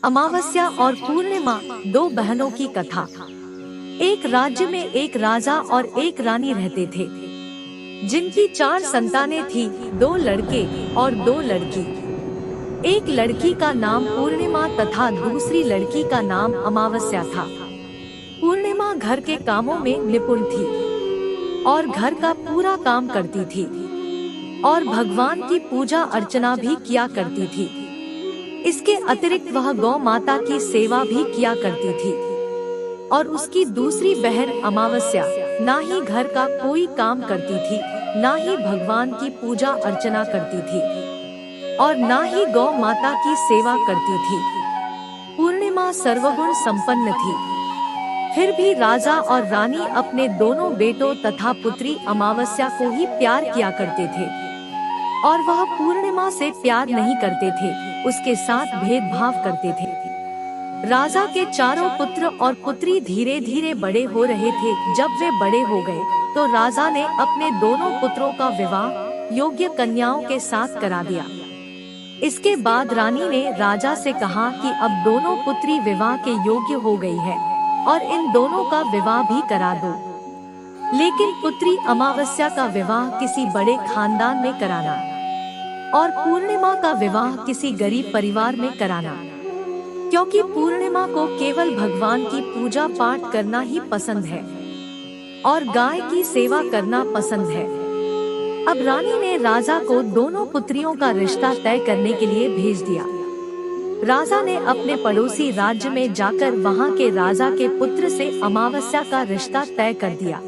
अमावस्या और पूर्णिमा, दो बहनों की कथा। एक राज्य में एक राजा और एक रानी रहते थे, जिनकी 4 संतानें थी, 2 लड़के और 2 लड़की। एक लड़की का नाम पूर्णिमा तथा दूसरी लड़की का नाम अमावस्या था। पूर्णिमा घर के कामों में निपुण थी और घर का पूरा काम करती थी और भगवान की पूजा अर्चना भी किया करती थी। इसके अतिरिक्त वह गौ माता की सेवा भी किया करती थी। और उसकी दूसरी बहन अमावस्या ना ही घर का कोई काम करती थी, ना ही भगवान की पूजा अर्चना करती थी और ना ही गौ माता की सेवा करती थी। पूर्णिमा सर्वगुण संपन्न थी। फिर भी राजा और रानी अपने दोनों बेटों तथा पुत्री अमावस्या को ही प्यार किया करते थे और वह पूर्णिमा से प्यार नहीं करते थे, उसके साथ भेदभाव करते थे। राजा के चारों पुत्र और पुत्री धीरे धीरे बड़े हो रहे थे। जब वे बड़े हो गए तो राजा ने अपने दोनों पुत्रों का विवाह योग्य कन्याओं के साथ करा दिया। इसके बाद रानी ने राजा से कहा कि अब दोनों पुत्री विवाह के योग्य हो गई है और इन दोनों का विवाह भी करा दो। लेकिन पुत्री अमावस्या का विवाह किसी बड़े खानदान में कराना और पूर्णिमा का विवाह किसी गरीब परिवार में कराना, क्योंकि पूर्णिमा को केवल भगवान की पूजा पाठ करना ही पसंद है और गाय की सेवा करना पसंद है। अब रानी ने राजा को दोनों पुत्रियों का रिश्ता तय करने के लिए भेज दिया। राजा ने अपने पड़ोसी राज्य में जाकर वहां के राजा के पुत्र से अमावस्या का रिश्ता तय कर दिया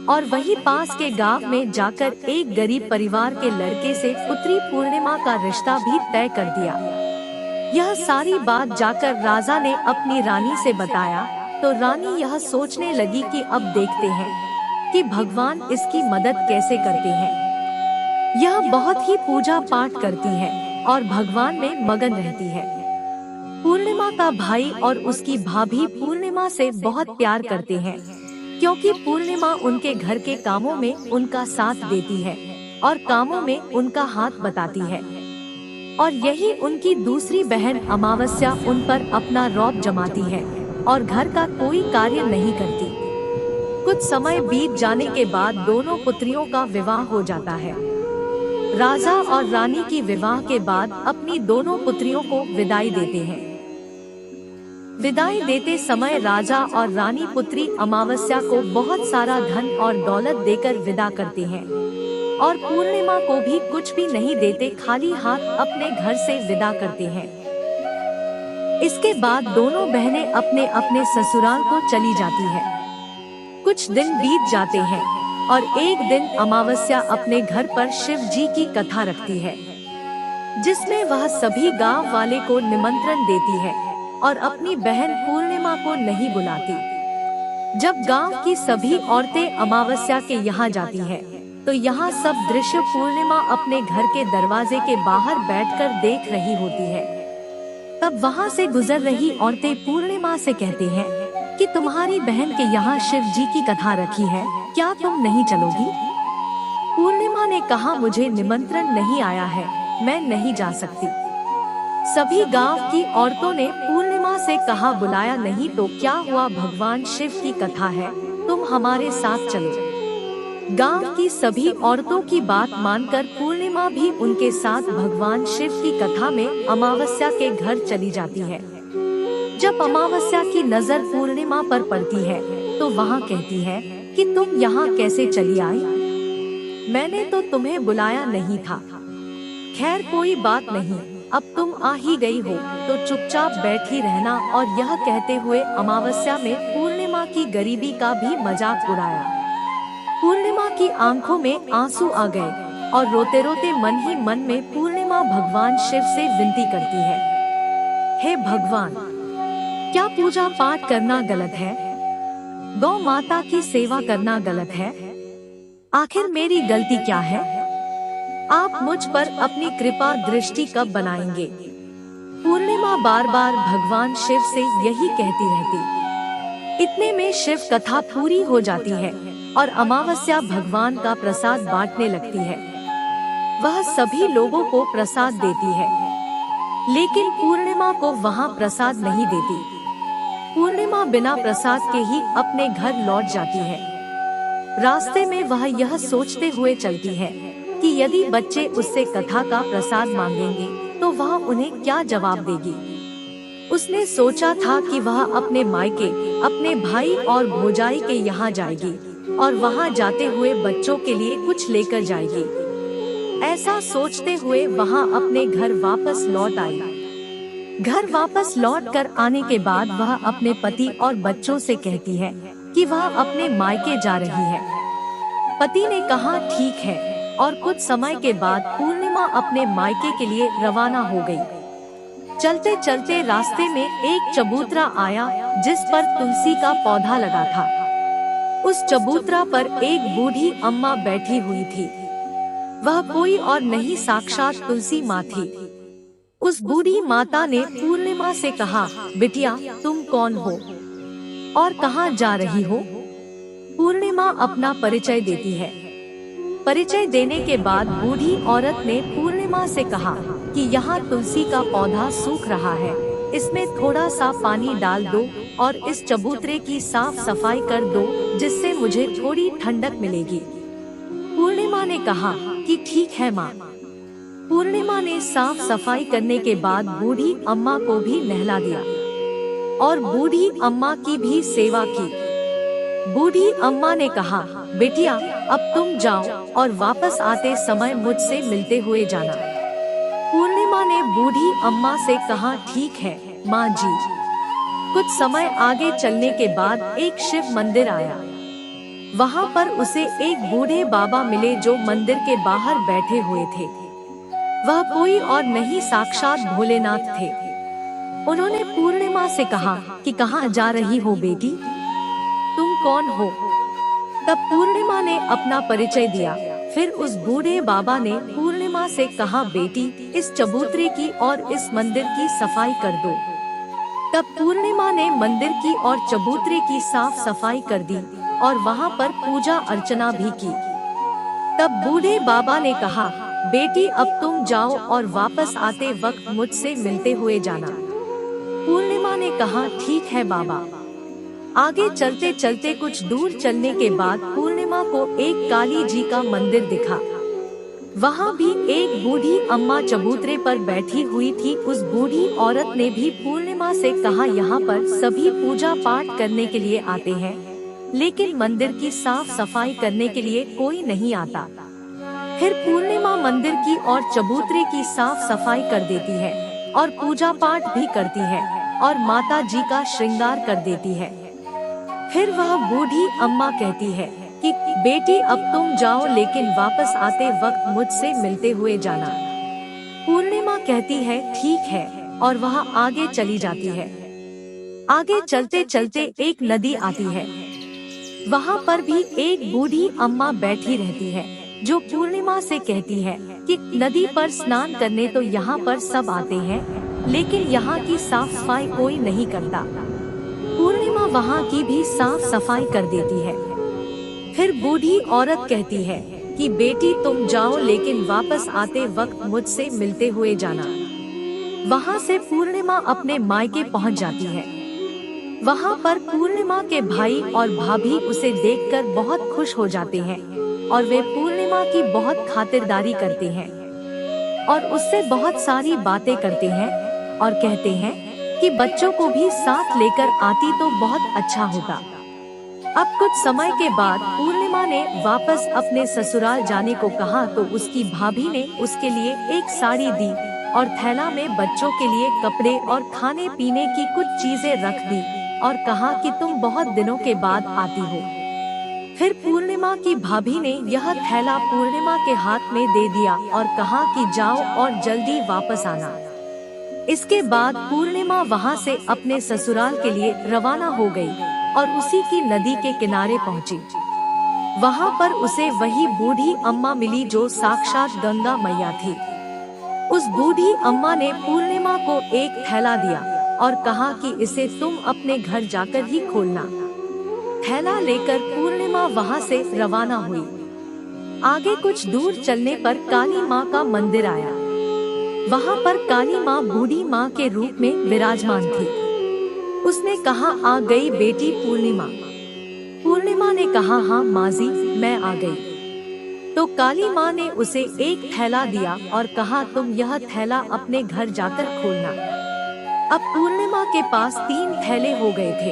और वहीं पास के गांव में जाकर एक गरीब परिवार के लड़के से पुत्री पूर्णिमा का रिश्ता भी तय कर दिया। यह सारी बात जाकर राजा ने अपनी रानी से बताया तो रानी यह सोचने लगी कि अब देखते हैं कि भगवान इसकी मदद कैसे करते हैं। यह बहुत ही पूजा पाठ करती है और भगवान में मगन रहती है। पूर्णिमा का भाई और उसकी भाभी पूर्णिमा से बहुत प्यार करते हैं, क्योंकि पूर्णिमा उनके घर के कामों में उनका साथ देती है और कामों में उनका हाथ बताती है। और यही उनकी दूसरी बहन अमावस्या उन पर अपना रौब जमाती है और घर का कोई कार्य नहीं करती। कुछ समय बीत जाने के बाद दोनों पुत्रियों का विवाह हो जाता है। राजा और रानी की विवाह के बाद अपनी दोनों पुत्रियों को विदाई देते हैं। विदाई देते समय राजा और रानी पुत्री अमावस्या को बहुत सारा धन और दौलत देकर विदा करते हैं और पूर्णिमा को भी कुछ भी नहीं देते, खाली हाथ अपने घर से विदा करते हैं। इसके बाद दोनों बहनें अपने अपने ससुराल को चली जाती हैं। कुछ दिन बीत जाते हैं और एक दिन अमावस्या अपने घर पर शिव जी की कथा रखती है, जिसमें वह सभी गांव वाले को निमंत्रण देती है और अपनी बहन पूर्णिमा को नहीं बुलाती। जब गांव की सभी औरतें अमावस्या के यहाँ जाती हैं, तो यहाँ सब दृश्य पूर्णिमा अपने घर के दरवाजे के बाहर बैठकर देख रही होती है। तब वहाँ से गुजर रही औरतें पूर्णिमा से कहती हैं कि तुम्हारी बहन के यहाँ शिव जी की कथा रखी है, क्या तुम नहीं चलोगी? पूर्णिमा ने कहा, मुझे निमंत्रण नहीं आया है, मैं नहीं जा सकती। सभी गांव की औरतों ने पूर्णिमा से कहा, बुलाया नहीं तो क्या हुआ, भगवान शिव की कथा है, तुम हमारे साथ चलो। गांव की सभी औरतों की बात मानकर पूर्णिमा भी उनके साथ भगवान शिव की कथा में अमावस्या के घर चली जाती है। जब अमावस्या की नजर पूर्णिमा पर पड़ती है तो वहाँ कहती है कि तुम यहाँ कैसे चली आई? मैंने तो तुम्हें बुलाया नहीं था। खैर कोई बात नहीं, अब तुम आ ही गई हो तो चुपचाप बैठी रहना। और यह कहते हुए अमावस्या में पूर्णिमा की गरीबी का भी मजाक उड़ाया। पूर्णिमा की आंखों में आंसू आ गए और रोते रोते मन ही मन में पूर्णिमा भगवान शिव से विनती करती है, हे भगवान, क्या पूजा पाठ करना गलत है? गौ माता की सेवा करना गलत है? आखिर मेरी गलती क्या है? आप मुझ पर अपनी कृपा दृष्टि कब बनाएंगे? पूर्णिमा बार बार भगवान शिव से यही कहती रहती। इतने में शिव कथा पूरी हो जाती है और अमावस्या भगवान का प्रसाद बांटने लगती है। वह सभी लोगों को प्रसाद देती है। लेकिन पूर्णिमा को वहाँ प्रसाद नहीं देती। पूर्णिमा बिना प्रसाद के ही अपने घर लौट जाती है। रास्ते में वह यह सोचते हुए चलती है कि यदि बच्चे उससे कथा का प्रसाद मांगेंगे तो वह उन्हें क्या जवाब देगी। उसने सोचा था कि वह अपने मायके, अपने भाई और भौजाई के यहाँ जाएगी और वहाँ जाते हुए बच्चों के लिए कुछ लेकर जाएगी। ऐसा सोचते हुए वहाँ अपने घर वापस लौट आई। घर वापस लौट कर आने के बाद वह अपने पति और बच्चों से कहती है कि वह अपने मायके जा रही है। पति ने कहा ठीक है, और कुछ समय के बाद पूर्णिमा अपने मायके के लिए रवाना हो गई। चलते चलते रास्ते में एक चबूतरा आया जिस पर तुलसी का पौधा लगा था। उस चबूतरा पर एक बूढ़ी अम्मा बैठी हुई थी। वह कोई और नहीं, साक्षात तुलसी माँ थी। उस बूढ़ी माता ने पूर्णिमा से कहा, बिटिया तुम कौन हो और कहाँ जा रही हो? पूर्णिमा अपना परिचय देती है। परिचय देने के बाद बूढ़ी औरत ने पूर्णिमा से कहा कि यहाँ तुलसी का पौधा सूख रहा है, इसमें थोड़ा सा पानी डाल दो और इस चबूतरे की साफ सफाई कर दो, जिससे मुझे थोड़ी ठंडक मिलेगी। पूर्णिमा ने कहा कि ठीक है माँ। पूर्णिमा ने साफ सफाई करने के बाद बूढ़ी अम्मा को भी नहला दिया और बूढ़ी अम्मा की भी सेवा की। बूढ़ी अम्मा ने कहा, बेटिया अब तुम जाओ और वापस आते समय मुझसे मिलते हुए जाना। पूर्णिमा ने बूढ़ी अम्मा से कहा, ठीक है माँ जी। कुछ समय आगे चलने के बाद एक शिव मंदिर आया। वहाँ पर उसे एक बूढ़े बाबा मिले जो मंदिर के बाहर बैठे हुए थे। वह कोई और नहीं, साक्षात भोलेनाथ थे। उन्होंने पूर्णिमा से कहा कि कहाँ जा रही हो बेटी, तुम कौन हो? तब पूर्णिमा ने अपना परिचय दिया। फिर उस बूढ़े बाबा ने पूर्णिमा से कहा, बेटी इस चबूतरे की और इस मंदिर की सफाई कर दो। तब पूर्णिमा ने मंदिर की और चबूतरे की साफ सफाई कर दी और वहाँ पर पूजा अर्चना भी की। तब बूढ़े बाबा ने कहा, बेटी अब तुम जाओ और वापस आते वक्त मुझसे मिलते हुए जाना। पूर्णिमा ने कहा, ठीक है बाबा। आगे चलते चलते कुछ दूर चलने के बाद पूर्णिमा को एक काली जी का मंदिर दिखा। वहाँ भी एक बूढ़ी अम्मा चबूतरे पर बैठी हुई थी। उस बूढ़ी औरत ने भी पूर्णिमा से कहा, यहाँ पर सभी पूजा पाठ करने के लिए आते हैं, लेकिन मंदिर की साफ सफाई करने के लिए कोई नहीं आता। फिर पूर्णिमा मंदिर की और चबूतरे की साफ सफाई कर देती है और पूजा पाठ भी करती है और माता जी का श्रृंगार कर देती है। फिर वह बूढ़ी अम्मा कहती है कि बेटी अब तुम जाओ, लेकिन वापस आते वक्त मुझसे मिलते हुए जाना। पूर्णिमा कहती है ठीक है, और वह आगे चली जाती है। आगे चलते चलते एक नदी आती है। वहाँ पर भी एक बूढ़ी अम्मा बैठी रहती है जो पूर्णिमा से कहती है कि नदी पर स्नान करने तो यहाँ पर सब आते हैं, लेकिन यहाँ की साफ सफाई कोई नहीं करता। पूर्णिमा वहाँ की भी साफ सफाई कर देती है। फिर बूढ़ी औरत कहती है कि बेटी तुम जाओ, लेकिन वापस आते वक्त मुझसे मिलते हुए जाना। वहाँ से पूर्णिमा अपने मायके पहुँच जाती है। वहाँ पर पूर्णिमा के भाई और भाभी उसे देखकर बहुत खुश हो जाते हैं और वे पूर्णिमा की बहुत खातिरदारी करते हैं और उससे बहुत सारी बातें करते हैं और कहते हैं कि बच्चों को भी साथ लेकर आती तो बहुत अच्छा होता। अब कुछ समय के बाद पूर्णिमा ने वापस अपने ससुराल जाने को कहा तो उसकी भाभी ने उसके लिए एक साड़ी दी और थैला में बच्चों के लिए कपड़े और खाने पीने की कुछ चीजें रख दी और कहा कि तुम बहुत दिनों के बाद आती हो। फिर पूर्णिमा की भाभी ने यह थैला पूर्णिमा के हाथ में दे दिया और कहा कि जाओ और जल्दी वापस आना। इसके बाद पूर्णिमा वहां से अपने ससुराल के लिए रवाना हो गई और उसी की नदी के किनारे पहुंची। वहां पर उसे वही बूढ़ी अम्मा मिली जो साक्षात गंगा मैया थी। उस बूढ़ी अम्मा ने पूर्णिमा को एक थैला दिया और कहा कि इसे तुम अपने घर जाकर ही खोलना। थैला लेकर पूर्णिमा वहां से रवाना हुई। आगे कुछ दूर चलने पर काली माँ का मंदिर आया। वहाँ पर काली माँ बूढ़ी माँ के रूप में विराजमान थी। उसने कहा, आ गई बेटी पूर्णिमा। पूर्णिमा ने कहा, हाँ माँ जी, मैं आ गई। तो काली माँ ने उसे एक थैला दिया और कहा, तुम यह थैला अपने घर जाकर खोलना। अब पूर्णिमा के पास 3 थैले हो गए थे।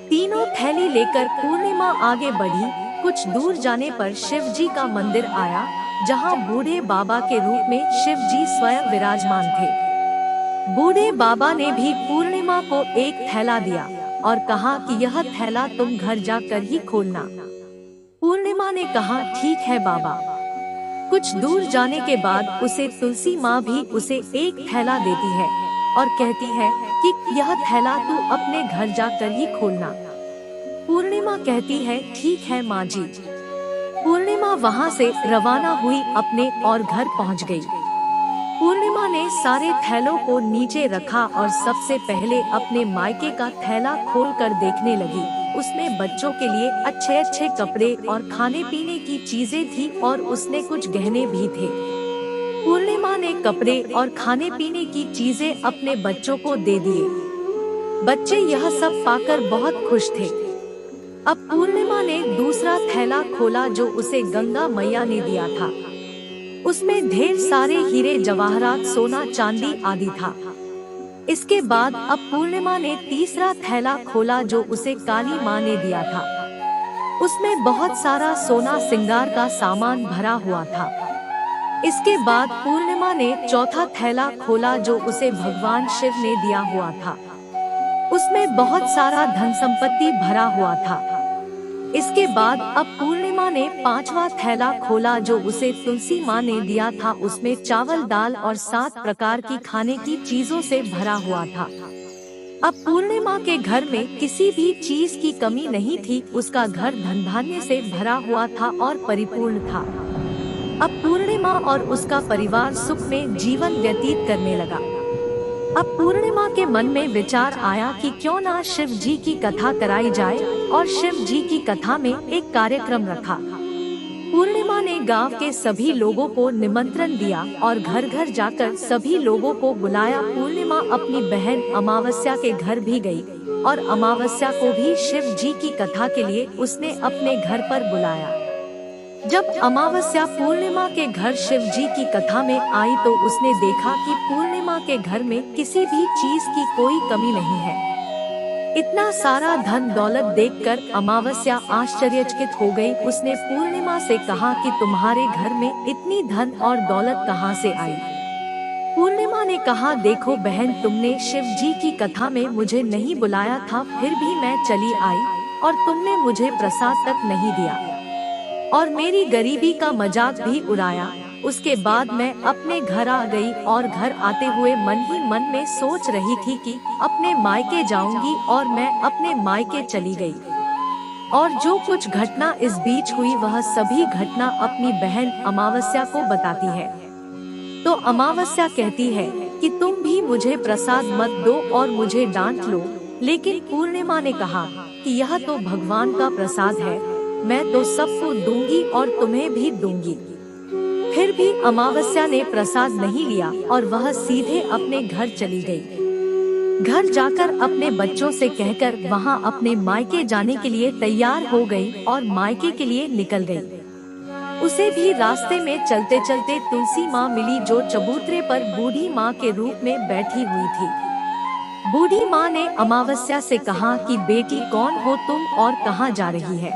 तीनों थैली लेकर पूर्णिमा आगे बढ़ी। कुछ दूर जाने पर शिव जी का मंदिर आया, जहाँ बूढ़े बाबा के रूप में शिव जी स्वयं विराजमान थे। बूढ़े बाबा ने भी पूर्णिमा को एक थैला दिया और कहा कि यह थैला तुम घर जाकर ही खोलना। पूर्णिमा ने कहा, ठीक है बाबा। कुछ दूर जाने के बाद उसे तुलसी माँ भी उसे एक थैला देती है और कहती है कि यह थैला तू अपने घर जाकर ही खोलना। पूर्णिमा कहती है, ठीक है माँ जी। पूर्णिमा वहाँ से रवाना हुई अपने और घर पहुँच गई। पूर्णिमा ने सारे थैलों को नीचे रखा और सबसे पहले अपने मायके का थैला खोलकर देखने लगी। उसमें बच्चों के लिए अच्छे अच्छे कपड़े और खाने पीने की चीजें थी और उसने कुछ गहने भी थे। पूर्णिमा ने कपड़े और खाने पीने की चीजें अपने बच्चों को दे दिए। बच्चे यह सब पाकर बहुत खुश थे। अब पूर्णिमा ने दूसरा थैला खोला जो उसे गंगा मैया ने दिया था। उसमें ढेर सारे हीरे जवाहरात, सोना चांदी आदि था। इसके बाद अब पूर्णिमा ने तीसरा थैला खोला जो उसे काली माँ ने दिया था। उसमें बहुत सारा सोना श्रृंगार का सामान भरा हुआ था। इसके बाद पूर्णिमा ने चौथा थैला खोला जो उसे भगवान शिव ने दिया हुआ था। उसमें बहुत सारा धन संपत्ति भरा हुआ था। इसके बाद अब पूर्णिमा ने पांचवा थैला खोला जो उसे तुलसी माँ ने दिया था। उसमें चावल, दाल और 7 प्रकार की खाने की चीजों से भरा हुआ था। अब पूर्णिमा के घर में किसी भी चीज की कमी नहीं थी। उसका घर धन धान्य से भरा हुआ था और परिपूर्ण था। अब पूर्णिमा और उसका परिवार सुख में जीवन व्यतीत करने लगा। अब पूर्णिमा के मन में विचार आया कि क्यों ना शिव जी की कथा कराई जाए और शिव जी की कथा में एक कार्यक्रम रखा। पूर्णिमा ने गांव के सभी लोगों को निमंत्रण दिया और घर घर जाकर सभी लोगों को बुलाया। पूर्णिमा अपनी बहन अमावस्या के घर भी गई और अमावस्या को भी शिव जी की कथा के लिए उसने अपने घर पर बुलाया। जब अमावस्या पूर्णिमा के घर शिव जी की कथा में आई तो उसने देखा कि पूर्णिमा के घर में किसी भी चीज की कोई कमी नहीं है। इतना सारा धन दौलत देखकर अमावस्या आश्चर्यचकित हो गई। उसने पूर्णिमा से कहा कि तुम्हारे घर में इतनी धन और दौलत कहाँ से आई? पूर्णिमा ने कहा, देखो बहन, तुमने शिव जी की कथा में मुझे नहीं बुलाया था, फिर भी मैं चली आई और तुमने मुझे प्रसाद तक नहीं दिया और मेरी गरीबी का मजाक भी उड़ाया। उसके बाद मैं अपने घर आ गई और घर आते हुए मन ही मन में सोच रही थी कि अपने मायके जाऊंगी और मैं अपने मायके चली गई। और जो कुछ घटना इस बीच हुई वह सभी घटना अपनी बहन अमावस्या को बताती है। तो अमावस्या कहती है कि तुम भी मुझे प्रसाद मत दो और मुझे डांट लो, लेकिन पूर्णिमा ने कहा कि यह तो भगवान का प्रसाद है, मैं तो सबको दूंगी और तुम्हें भी दूंगी। फिर भी अमावस्या ने प्रसाद नहीं लिया और वह सीधे अपने घर चली गई। घर जाकर अपने बच्चों से कहकर वहां अपने मायके जाने के लिए तैयार हो गई और मायके के लिए निकल गई। उसे भी रास्ते में चलते चलते तुलसी माँ मिली जो चबूतरे पर बूढ़ी माँ के रूप में बैठी हुई थी। बूढ़ी माँ ने अमावस्या से कहा कि बेटी, कौन हो तुम और कहाँ जा रही है?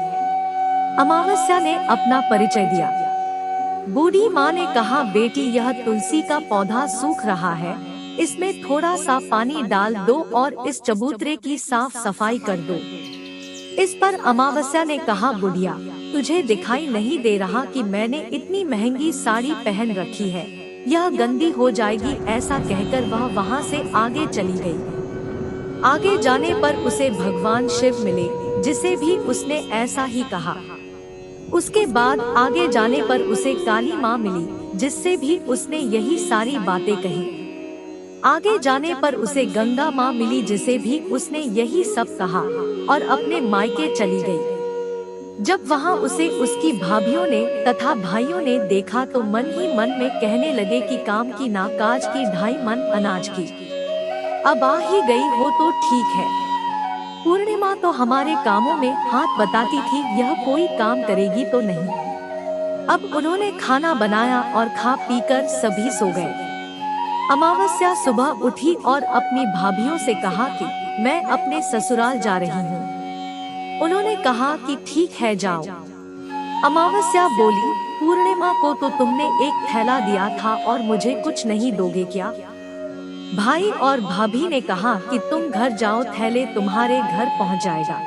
अमावस्या ने अपना परिचय दिया। बूढ़ी माँ ने कहा, बेटी, यह तुलसी का पौधा सूख रहा है, इसमें थोड़ा सा पानी डाल दो और इस चबूतरे की साफ सफाई कर दो। इस पर अमावस्या ने कहा, बुढ़िया, तुझे दिखाई नहीं दे रहा कि मैंने इतनी महंगी साड़ी पहन रखी है, यह गंदी हो जाएगी। ऐसा कहकर वह वहाँ से आगे चली गई। आगे जाने पर उसे भगवान शिव मिले, जिसे भी उसने ऐसा ही कहा। उसके बाद आगे जाने पर उसे काली माँ मिली, जिससे भी उसने यही सारी बातें कही। आगे जाने पर उसे गंगा माँ मिली, जिसे भी उसने यही सब कहा और अपने मायके चली गई। जब वहाँ उसे उसकी भाभीियों ने तथा भाइयों ने देखा तो मन ही मन में कहने लगे कि काम की ना काज की 2.5 मन अनाज की। अब आ ही गई हो तो ठीक है। पूर्णिमा तो हमारे कामों में हाथ बताती थी, यह कोई काम करेगी तो नहीं। अब उन्होंने खाना बनाया और खा पीकर सभी सो गए। अमावस्या सुबह उठी और अपनी भाभीियों से कहा कि मैं अपने ससुराल जा रही हूँ। उन्होंने कहा कि ठीक है जाओ। अमावस्या बोली, पूर्णिमा को तो तुमने एक थैला दिया था और मुझे कुछ नहीं दोगे क्या? भाई और भाभी ने कहा कि तुम घर जाओ, थैले तुम्हारे घर पहुँच जाएगा।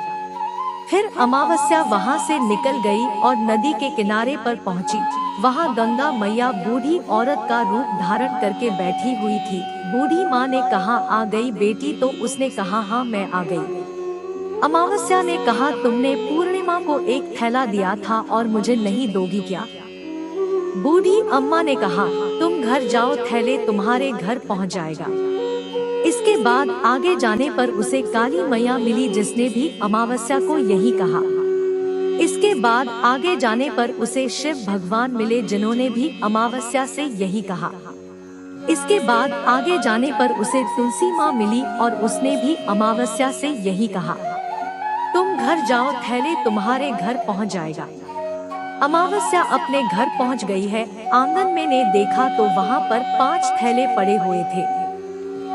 फिर अमावस्या वहाँ से निकल गई और नदी के किनारे पर पहुँची। वहाँ गंगा मैया बूढ़ी औरत का रूप धारण करके बैठी हुई थी। बूढ़ी माँ ने कहा, आ गई बेटी? तो उसने कहा, हाँ मैं आ गई। अमावस्या ने कहा, तुमने पूर्णिमा को एक थैला दिया था और मुझे नहीं दोगी क्या? बूढ़ी अम्मा ने कहा, तुम घर जाओ, थैले तुम्हारे घर पहुँच जाएगा। इसके बाद आगे जाने पर उसे काली मैया मिली, जिसने भी अमावस्या को यही कहा। इसके बाद आगे जाने पर उसे शिव भगवान मिले, जिन्होंने भी अमावस्या से यही कहा। इसके बाद आगे जाने पर उसे तुलसी माँ मिली और उसने भी अमावस्या से यही कहा, तुम घर जाओ, थैले तुम्हारे घर पहुँच जाएगा। अमावस्या अपने घर पहुँच गई है। आंगन में ने देखा तो वहाँ पर 5 थैले पड़े हुए थे।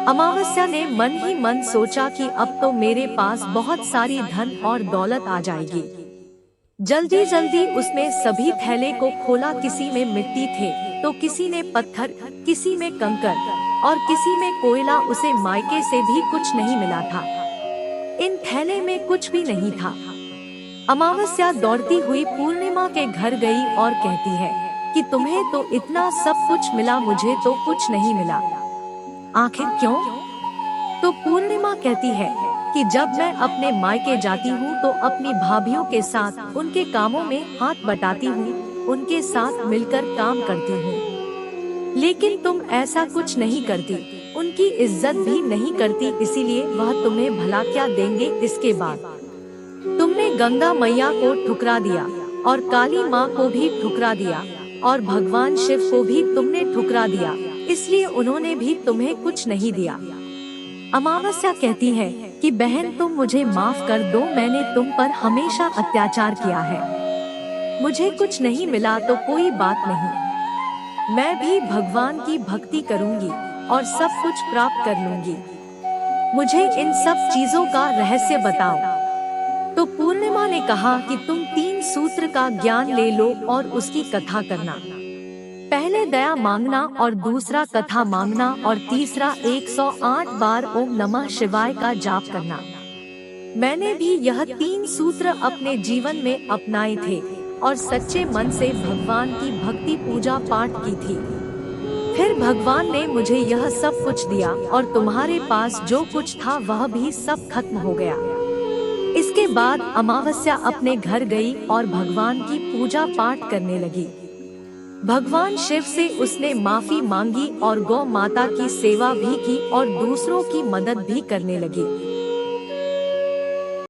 अमावस्या ने मन ही मन सोचा कि अब तो मेरे पास बहुत सारी धन और दौलत आ जाएगी। जल्दी जल्दी उसने सभी थैले को खोला। किसी में मिट्टी थे तो किसी ने पत्थर, किसी में कंकड़ और किसी में कोयला। उसे मायके से भी कुछ नहीं मिला था। इन थैले में कुछ भी नहीं था। अमावस्या दौड़ती हुई पूर्णिमा के घर गई और कहती है कि तुम्हें तो इतना सब कुछ मिला, मुझे तो कुछ नहीं मिला, आखिर क्यों? तो पूर्णिमा कहती है कि जब मैं अपने मायके जाती हूँ तो अपनी भाभीियों के साथ उनके कामों में हाथ बटाती हूँ, उनके साथ मिलकर काम करती हूँ। लेकिन तुम ऐसा कुछ नहीं करती, उनकी इज्जत भी नहीं करती, इसीलिए वह तुम्हें भला क्या देंगे। इसके बाद तुमने गंगा मैया को ठुकरा दिया और काली माँ को भी ठुकरा दिया और भगवान शिव को भी तुमने ठुकरा दिया, इसलिए उन्होंने भी तुम्हें कुछ नहीं दिया। अमावस्या कहती है कि बहन तुम मुझे माफ कर दो, मैंने तुम पर हमेशा अत्याचार किया है। मुझे कुछ नहीं मिला तो कोई बात नहीं, मैं भी भगवान की भक्ति करूंगी और सब कुछ प्राप्त कर लूंगी। मुझे इन सब चीजों का रहस्य बताओ। तो पूर्णिमा ने कहा कि तुम 3 सूत्र का ज्ञान ले लो और उसकी कथा करना। पहले दया मांगना और दूसरा कथा मांगना और तीसरा 108 बार ओम नमः शिवाय का जाप करना। मैंने भी यह 3 सूत्र अपने जीवन में अपनाए थे और सच्चे मन से भगवान की भक्ति पूजा पाठ की थी। फिर भगवान ने मुझे यह सब कुछ दिया और तुम्हारे पास जो कुछ था वह भी सब खत्म हो गया। इसके बाद अमावस्या अपने घर गई और भगवान की पूजा पाठ करने लगी। भगवान शिव से उसने माफी मांगी और गौ माता की सेवा भी की और दूसरों की मदद भी करने लगी।